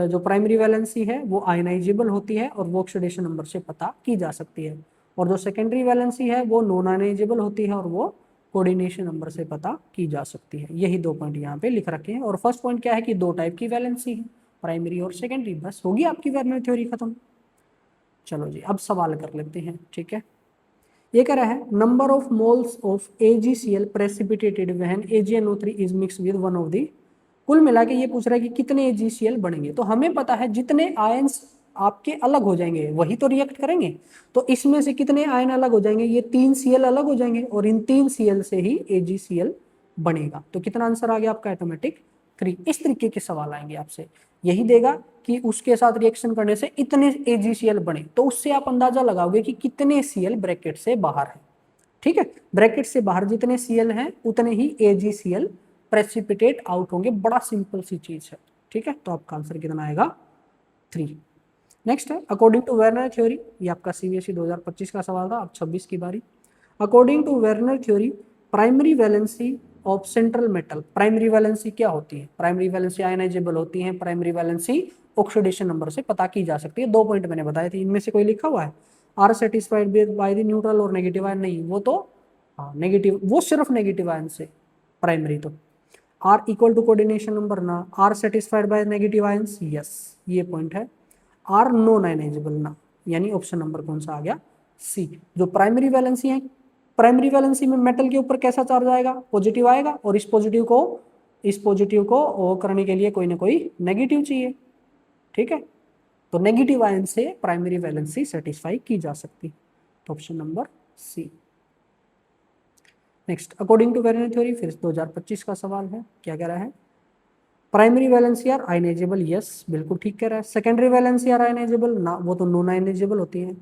जो प्राइमरी वैलेंसी है वो आयनाइजेबल होती है और वो ऑक्सीडेशन नंबर से पता की जा सकती है, और जो सेकेंडरी वैलेंसी है वो नॉन आयनाइजेबल होती है और वो कोऑर्डिनेशन नंबर से पता की जा सकती है। यही 2 पॉइंट यहाँ पे लिख रखे हैं। और फर्स्ट पॉइंट क्या है कि 2 टाइप की वैलेंसी है, प्राइमरी और सेकेंडरी। बस होगी आपकी वर्नर थ्योरी खत्म। चलो जी, अब सवाल कर लेते हैं, ठीक है। ये कह रहा है number of moles of AgCl precipitated when AgNO3 is mix with one of the. कुल मिला के ये पूछ रहा है कि कितने AgCl बनेंगे। तो हमें पता है जितने आयंस आपके अलग हो जाएंगे वही तो रिएक्ट करेंगे। तो इसमें से कितने आयन अलग हो जाएंगे, ये 3 Cl अलग हो जाएंगे और इन 3 Cl से ही AgCl बनेगा। तो कितना आंसर आ गया आपका, ऑटोमेटिक 3। इस तरीके के सवाल आएंगे आपसे, यही देगा कि उसके साथ रिएक्शन करने से इतने AgCl बने, तो उससे आप अंदाजा लगाओगे कि कितने Cl ब्रैकेट से बाहर है, ठीक है। ब्रैकेट से बाहर जितने Cl हैं उतने ही AgCl प्रेसिपिटेट आउट होंगे। बड़ा सिंपल सी चीज है, ठीक है। तो आपका आंसर कितना आएगा, 3। नेक्स्ट है अकॉर्डिंग टू वर्नर थ्योरी, ये आपका CBSE 2025 का सवाल था, अब 26 की बारी। According to Werner theory primary valency of central metal, primary valency क्या होती है, प्राइमरी वैलेंसी आयनाइजेबल होती है, प्राइमरी वैलेंसी ऑक्सीडेशन नंबर से पता की जा सकती है। 2 पॉइंट मैंने बताए थे, इनमें से कोई लिखा हुआ है are satisfied by the neutral और नेगेटिव आयन, नहीं वो तो हाँ नेगेटिव, वो सिर्फ नेगेटिव आयन से प्राइमरी। तो are equal to coordination number ना, are satisfied by negative ions, yes ये पॉइंट है। आर नॉन आयनाइजेबल ना, यानी ऑप्शन नंबर कौन सा आ गया, सी। जो प्राइमरी वैलेंसी है, प्राइमरी वैलेंसी में मेटल के ऊपर कैसा चार्ज आएगा, पॉजिटिव आएगा, और इस पॉजिटिव को ओ करने के लिए कोई ना कोई नेगेटिव चाहिए, ठीक है। तो नेगेटिव आयन से प्राइमरी वैलेंसी सेटिस्फाई की जा सकती, तो option number C. Next according to Werner theory, फिर 2025 का सवाल है, क्या कह रहा है, primary valency are ionizable, yes बिल्कुल ठीक कह रहा है। सेकेंडरी वैलेंसी आर आयनाइजेबल ना, वो तो नॉन आयनाइजेबल होती है।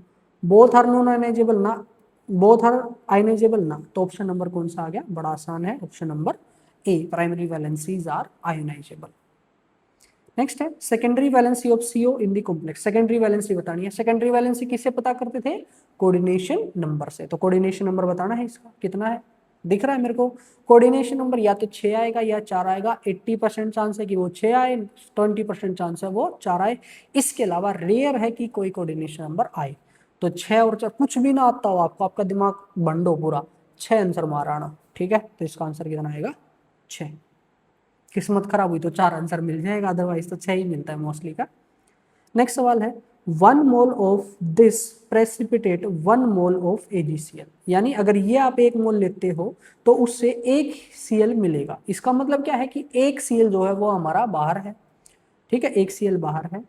बोथ आर नॉन आयनाइजेबल ना, बोथ आर आयनाइजेबल ना, तो ऑप्शन नंबर कौन सा आ गया, बड़ा आसान है, option number A, primary valencies are ionisable. Next है secondary valency of CO in the complex, secondary valency बतानी है। सेकेंडरी वैलेंसी किससे पता करते थे, कोऑर्डिनेशन नंबर से। तो कोऑर्डिनेशन नंबर बताना है, इसका कितना है, दिख रहा है मेरे को, कोऑर्डिनेशन नंबर या तो 6 आएगा या 4 आएगा। 80% चांस है कि वो 6 आए, 20% चांस है वो 4 आए। इसके अलावा रेयर है कि कोई कोऑर्डिनेशन नंबर आए। तो 6 और 4 कुछ भी ना आता हो आपको, आपका दिमाग बंडो पूरा, 6 आंसर मार आना, ठीक है। तो इसका आंसर कितना आएगा, 6। किस्मत खराब हुई तो 4 आंसर मिल जाएगा, अदरवाइज तो 6 ही मिलता है मोस्टली का। नेक्स्ट सवाल है 1 mole of this precipitate 1 mole of AgCl, यानी अगर ये आप 1 मोल लेते हो तो उससे 1 Cl मिलेगा। इसका मतलब क्या है कि 1 Cl जो है वो हमारा बाहर है, ठीक है, 1 Cl बाहर है।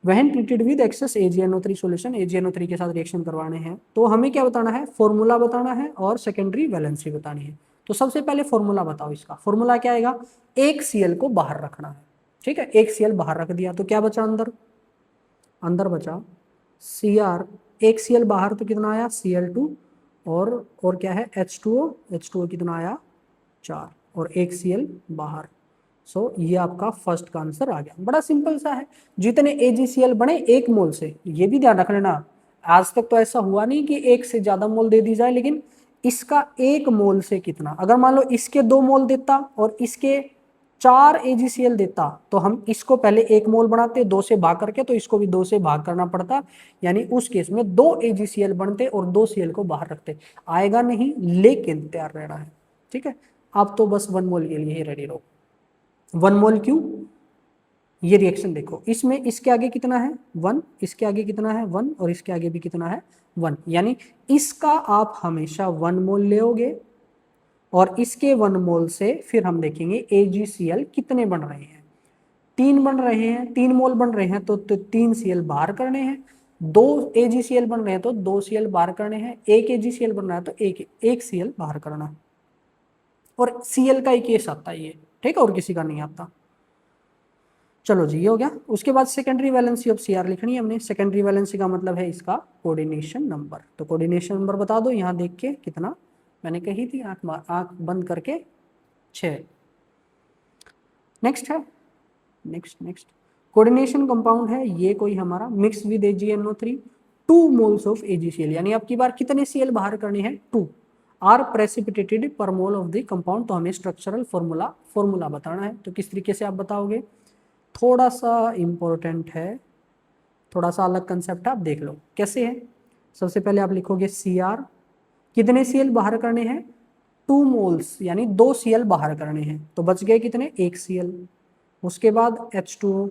वहन treated with access AgNO3 solution, AgNO3 के साथ रिएक्शन करवाने हैं, तो हमें क्या बताना है, फॉर्मूला बताना है और सेकेंडरी वैलेंसी बतानी है। तो सबसे पहले फॉर्मूला बताओ, इसका फॉर्मूला क्या आएगा, 1 Cl को बाहर रखना है, ठीक है। 1 Cl बाहर रख दिया तो क्या बचा, अंदर बचा Cr, 1 Cl बाहर तो कितना आया Cl2, और क्या है H2O कितना आया 4, और 1 Cl बाहर। सो ये आपका फर्स्ट का आंसर आ गया। बड़ा सिंपल सा है, जितने AgCl बने 1 मोल से, ये भी ध्यान रख लेना, आज तक तो ऐसा हुआ नहीं कि 1 से ज्यादा मोल दे दी जाए, लेकिन इसका 1 मोल से कितना, अगर मान लो इसके 2 मोल देता और इसके 4 AgCl देता तो हम इसको पहले 1 मोल बनाते 2 से भाग करके, तो इसको भी 2 से भाग करना पड़ता, यानी उस केस में 2 AgCl बनते और 2 Cl को बाहर रखते। आएगा नहीं, लेकिन तैयार रहना है, ठीक है। आप तो बस 1 मोल के लिए ही रेडी रहो। 1 मोल क्यों, ये रिएक्शन देखो, इसमें इसके आगे कितना है 1, इसके आगे कितना है 1, और इसके आगे भी कितना है 1, यानी इसका आप हमेशा 1 मोल लोगे और इसके 1 मोल से फिर हम देखेंगे AgCl कितने बन रहे हैं, 3 बन रहे हैं, 3 मोल बन रहे हैं तो 3 Cl बाहर करने हैं, 2 AgCl बन रहे हैं तो 2 Cl बाहर करने हैं, 1 AgCl बन रहा है तो 1 Cl बाहर करना है, और Cl का ही केस आता है ये, ठीक है, और किसी का नहीं आता। चलो जी, ये हो गया। उसके बाद सेकेंडरी वैलेंसी ऑफ Cr लिखनी है हमने। सेकेंडरी वैलेंसी का मतलब है इसका कोऑर्डिनेशन नंबर। तो कोऑर्डिनेशन नंबर बता दो यहाँ देख के कितना, मैंने कही थी आंख बंद करके 6। नेक्स्ट है, नेक्स्ट कोऑर्डिनेशन कंपाउंड है ये कोई हमारा mix with AgNO3 2 moles of AgCl, यानी अब की बार कितने Cl बाहर करने हैं 2 आर प्रेसिपिटेटेड पर मोल ऑफ द कंपाउंड। तो हमें स्ट्रक्चरल फॉर्मूला बताना है। तो किस तरीके से आप बताओगे, थोड़ा सा इंपॉर्टेंट है, थोड़ा सा अलग कंसेप्ट है, आप देख लो कैसे है। सबसे पहले आप लिखोगे Cr, कितने Cl बाहर करने हैं 2 मोल्स, यानी 2 Cl बाहर करने हैं, तो बच गए कितने 1 Cl। उसके बाद H2O,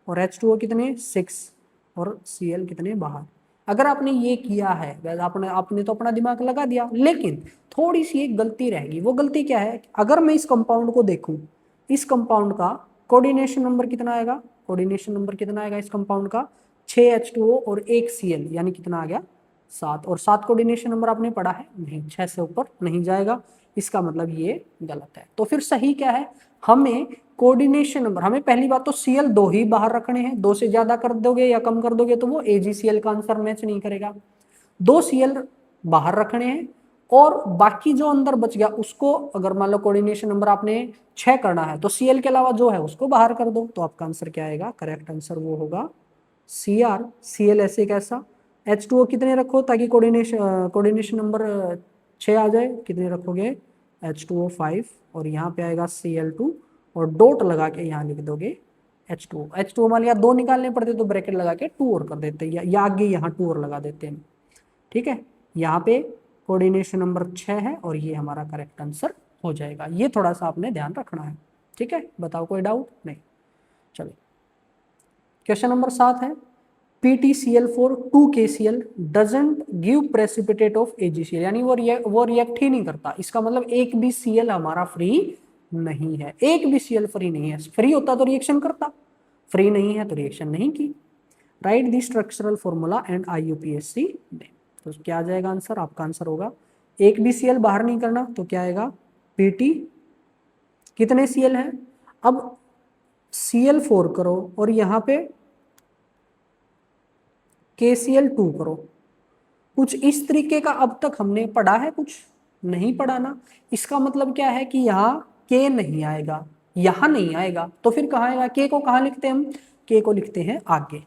और H2O कितने 6, और Cl कितने बाहर। अगर आपने ये किया है, वैसे आपने तो अपना दिमाग लगा दिया, लेकिन थोड़ी सी एक गलती रहेगी। वो गलती क्या है, अगर मैं इस कंपाउंड को देखूं, इस कंपाउंड का कोऑर्डिनेशन नंबर कितना आएगा, कोऑर्डिनेशन नंबर कितना आएगा इस कंपाउंड का 6 H2O और 1 Cl, यानी कितना आ गया 7। और 7 कोऑर्डिनेशन नंबर आपने पढ़ा है नहीं, 6 से ऊपर नहीं जाएगा, इसका मतलब ये गलत है। तो फिर सही क्या है, हमें कोऑर्डिनेशन नंबर, हमें पहली बात तो Cl 2 ही बाहर रखने हैं। 2 से ज्यादा कर दोगे या कम कर दोगे तो वो AgCl का आंसर मैच नहीं करेगा। 2 Cl बाहर रखने हैं, और बाकी जो अंदर बच गया उसको, अगर मान लो कोऑर्डिनेशन नंबर आपने 6 करना है तो Cl के अलावा जो है उसको बाहर कर दो। तो आपका आंसर क्या आएगा, करेक्ट आंसर वो होगा Cr। Cl ऐसे कैसा, H2O कितने रखो ताकि कोऑर्डिनेशन नंबर 6 आ जाए, कितने रखोगे H2O 5, और यहाँ पे आएगा Cl2, और डॉट लगा के यहाँ लिख दोगे H2O मान लिया 2 निकालने पड़ते तो ब्रैकेट लगा के 2 और कर देते, या आगे यहाँ 2 और लगा देते हैं। ठीक है, यहाँ पे कोऑर्डिनेशन नंबर 6 है और ये हमारा करेक्ट आंसर हो जाएगा। ये थोड़ा सा आपने ध्यान रखना है। ठीक है, बताओ कोई डाउट नहीं। चलो क्वेश्चन नंबर 7 है, PtCl4 2KCl doesn't give precipitate of AgCl, यानी वो रिएक्ट ही नहीं करता। इसका मतलब एक भी Cl हमारा फ्री नहीं है, एक भी Cl फ्री नहीं है। फ्री होता तो रिएक्शन करता, फ्री नहीं है तो रिएक्शन नहीं की। Right the structural formula and IUPAC name. तो क्या आ जाएगा आंसर, आपका आंसर होगा एक भी Cl बाहर नहीं करना, तो क्या आएगा Pt, कितने Cl है, अब Cl4 करो और यहाँ पे KCl2 करो। कुछ इस तरीके का अब तक हमने पढ़ा है, कुछ नहीं पढ़ा ना। इसका मतलब क्या है कि यहाँ K नहीं आएगा, यहाँ नहीं आएगा, तो फिर कहाँ आएगा, K को कहाँ लिखते हैं हम, K को लिखते हैं आगे।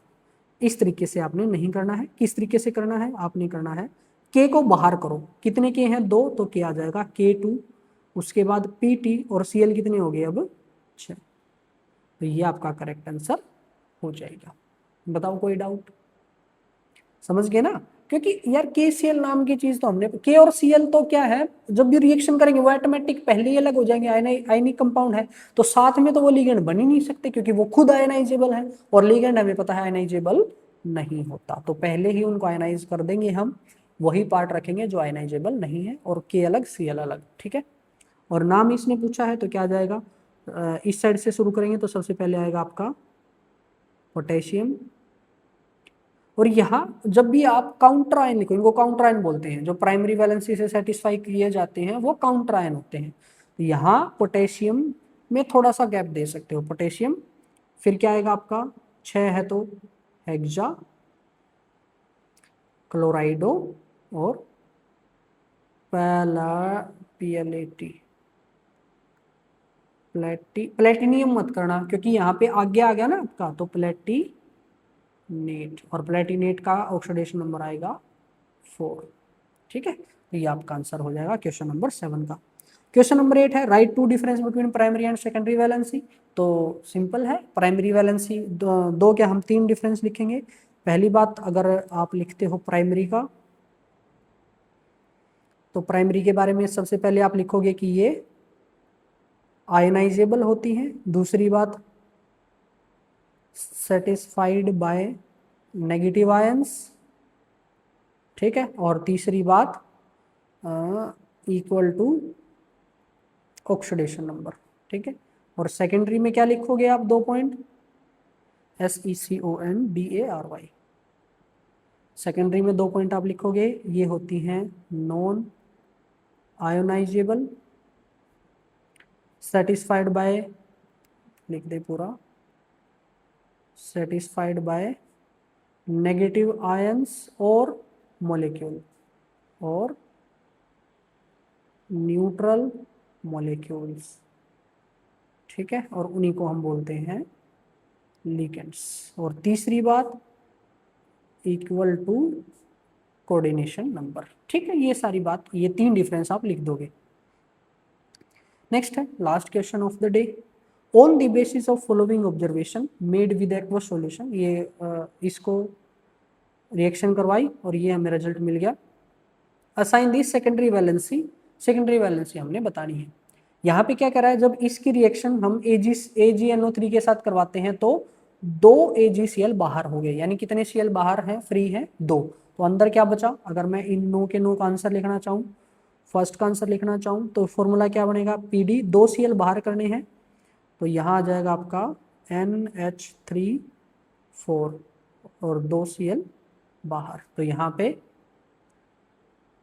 इस तरीके से आपने नहीं करना है। किस तरीके से करना है, आपने करना है K को बाहर करो, कितने K हैं 2, तो K आ जाएगा K2, उसके बाद PT और Cl कितने हो गए अब 6। तो ये आपका करेक्ट आंसर हो जाएगा। बताओ कोई डाउट, समझ गए ना। क्योंकि यार KCl नाम की चीज तो हमने, K और Cl तो क्या है, जब भी रिएक्शन करेंगे वो ऑटोमेटिक पहले ही अलग हो जाएंगे, आयनिक कंपाउंड है, तो साथ में तो वो लिगेंड बन ही नहीं सकते क्योंकि वो खुद आयनाइजेबल है, और लिगेंड हमें पता है आयनाइजेबल नहीं होता, तो पहले ही उनको आयनाइज कर देंगे हम, वही पार्ट रखेंगे जो आयनाइजेबल नहीं है, और K अलग Cl अलग। ठीक है, और नाम इसने पूछा है तो क्या आ जाएगा, इस साइड से शुरू करेंगे तो सबसे पहले आएगा आपका पोटेशियम, और यहाँ जब भी आप काउंटर आयन लिखो, इनको काउंटर आयन बोलते हैं, जो प्राइमरी वैलेंसी से सेटिस्फाई किए जाते हैं वो काउंटर आयन होते हैं। तो यहाँ पोटेशियम में थोड़ा सा गैप दे सकते हो, पोटेशियम, फिर क्या आएगा आपका 6 है तो हेक्सा क्लोराइडो और प्लेटिनियम मत करना क्योंकि यहाँ पे आगे आ गया ना आपका, तो प्लेटिनेट, और प्लेटिनेट का ऑक्सीडेशन नंबर आएगा 4। ठीक है, तो ये आपका आंसर हो जाएगा क्वेश्चन नंबर 7 का। क्वेश्चन नंबर 8 है, right to difference between primary and secondary valency. तो सिंपल है, प्राइमरी वैलेंसी दो क्या हम 3 डिफरेंस लिखेंगे। पहली बात, अगर आप लिखते हो प्राइमरी का, तो प्राइमरी के बारे में सबसे पहले आप लिखोगे कि ये आयनाइजेबल होती हैं। दूसरी बात, सेटिस्फाइड बाय नेगेटिव आयंस। ठीक है, और तीसरी बात इक्वल टू ऑक्सीडेशन नंबर। ठीक है, और सेकेंडरी में क्या लिखोगे आप, 2 पॉइंट SECONDARY। सेकेंडरी में 2 पॉइंट आप लिखोगे, ये होती हैं नॉन आयोनाइजेबल, सेटिस्फाइड बाय, लिख दे पूरा, सेटिस्फाइड बाय नेगेटिव आयंस और मॉलिक्यूल और न्यूट्रल मॉलिक्यूल्स, ठीक है, और उन्हीं को हम बोलते हैं लिगेंड्स। और तीसरी बात इक्वल टू कोऑर्डिनेशन नंबर, ठीक है। ये सारी बात, ये 3 डिफरेंस आप लिख दोगे। नेक्स्ट है last question of the day. On the basis of following observation made with aqueous solution, ये इसको रिएक्शन करवाई और ये हमें रिजल्ट मिल गया। असाइन दी सेकेंडरी वैलेंसी, सेकेंडरी वैलेंसी हमने बतानी है। यहाँ पे क्या कह रहा है, जब इसकी रिएक्शन हम AgNO3 के साथ करवाते हैं तो 2 AgCl बाहर हो गए, यानी कितने Cl बाहर हैं, फ्री हैं 2। तो अंदर क्या बचा, अगर मैं इन नो के नो का आंसर लिखना चाहूँ, फर्स्ट का आंसर लिखना चाहूँ तो फॉर्मूला क्या बनेगा, PD, 2 Cl बाहर करने हैं तो यहाँ आ जाएगा आपका NH3 4 और 2 Cl बाहर। तो यहाँ पे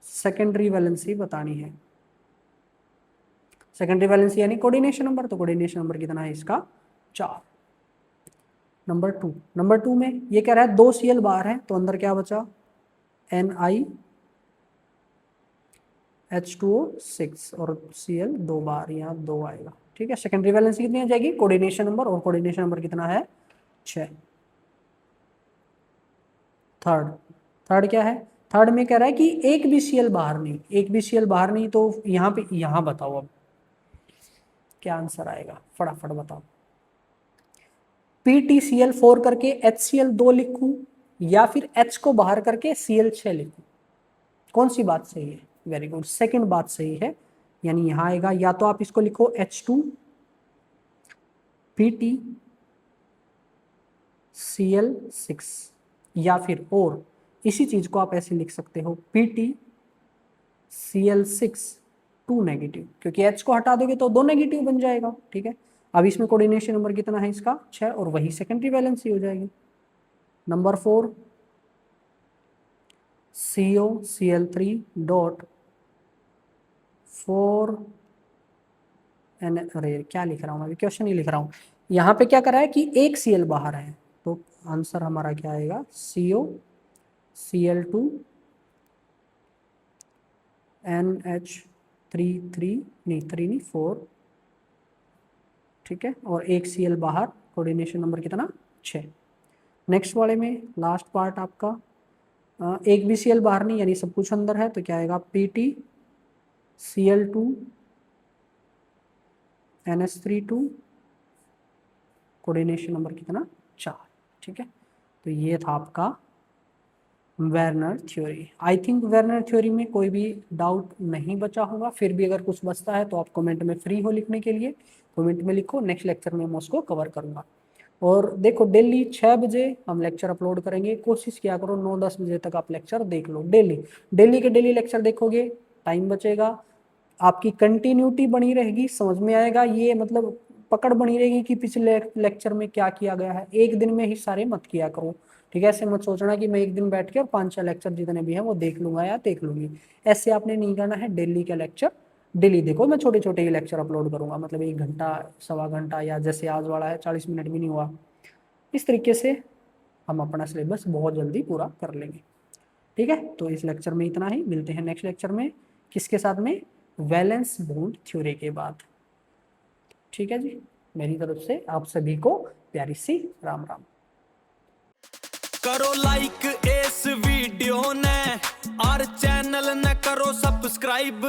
सेकेंडरी वैलेंसी बतानी है। सेकेंडरी वैलेंसी यानी कोऑर्डिनेशन नंबर, तो कोऑर्डिनेशन नंबर कितना है इसका 4। नंबर 2 में ये कह रहा है 2 Cl बाहर है तो अंदर क्या बचा, NiH2O6 और Cl 2 बार, यहाँ 2 आएगा, ठीक है। सेकेंडरी वैलेंसी कितनी आ जाएगी, कोऑर्डिनेशन नंबर, और कोऑर्डिनेशन नंबर कितना है 6। थर्ड क्या है, थर्ड में कह रहा है कि एक भी Cl बाहर नहीं, एक भी Cl बाहर नहीं, तो यहाँ पे यहाँ बताओ अब क्या आंसर आएगा, फटाफट बताओ। PtCl4 करके HCl2 लिखूं या फिर H को बाहर करके Cl6 लिखूं, कौन सी बात सही है, वेरी गुड, सेकंड बात सही है। यानी यहाँ आएगा, या तो आप इसको लिखो H2PtCl6 या फिर और इसी चीज को आप ऐसे लिख सकते हो PtCl6 2 नेगेटिव, क्योंकि H को हटा दोगे तो 2 नेगेटिव बन जाएगा, ठीक है। अब इसमें कोऑर्डिनेशन नंबर कितना है इसका 6 और वही सेकेंडरी वैलेंसी हो जाएगी। नंबर 4 COCl3 डॉट 4 अरे क्या लिख रहा हूँ, अभी क्वेश्चन ही लिख रहा हूँ। यहाँ पे क्या कर रहा है कि एक Cl बाहर है, तो आंसर हमारा क्या आएगा, COCl2 NH3 4, ठीक है, और एक Cl बाहर, कोऑर्डिनेशन नंबर कितना 6। नेक्स्ट वाले में लास्ट पार्ट आपका एक भी Cl बाहर नहीं, यानी सब कुछ अंदर है, तो क्या आएगा PtCl2 NH3 कोऑर्डिनेशन नंबर कितना 4, ठीक है। तो ये था आपका Werner theory. I think Werner theory में कोई भी डाउट नहीं बचा होगा, फिर भी अगर कुछ बचता है तो आप कमेंट में फ्री हो लिखने के लिए, कमेंट में लिखो, नेक्स्ट लेक्चर में मैं उसको कवर करूंगा। और देखो डेली 6 बजे हम लेक्चर अपलोड करेंगे, कोशिश किया करो 9-10 बजे तक आप लेक्चर देख लो, डेली के डेली लेक्चर देखोगे, टाइम बचेगा, आपकी कंटिन्यूटी बनी रहेगी, समझ में आएगा, ये मतलब पकड़ बनी रहेगी कि पिछले लेक्चर में क्या किया गया है। एक दिन में ही सारे मत किया करो, ठीक है। ऐसे मत सोचना कि मैं एक दिन बैठ के और 5-6 लेक्चर जितने भी हैं वो देख लूंगा या देख लूंगी, ऐसे आपने नहीं करना है। डेली का लेक्चर डेली देखो, मैं छोटे छोटे ही लेक्चर अपलोड करूंगा, मतलब 1 घंटा, सवा घंटा, या जैसे आज वाला है 40 मिनट भी नहीं हुआ, इस तरीके से हम अपना सिलेबस बहुत जल्दी पूरा कर लेंगे, ठीक है। तो इस लेक्चर में इतना ही, मिलते हैं नेक्स्ट लेक्चर में, किसके साथ में, वैलेंस बॉन्ड थ्योरी के बाद, ठीक है जी। मेरी तरफ से आप सभी को प्यारी सी राम राम। करो लाइक इस वीडियो ने और चैनल ने करो सब्सक्राइब।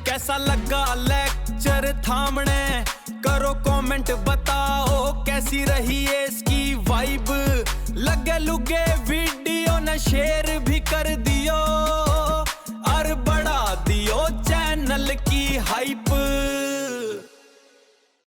कैसा लगा लेक्चर थामने, करो कमेंट बताओ कैसी रही है इसकी वाइब। लगे लुगे वीडियो ने शेयर भी कर दियो और बढ़ा दियो चैनल की हाइप।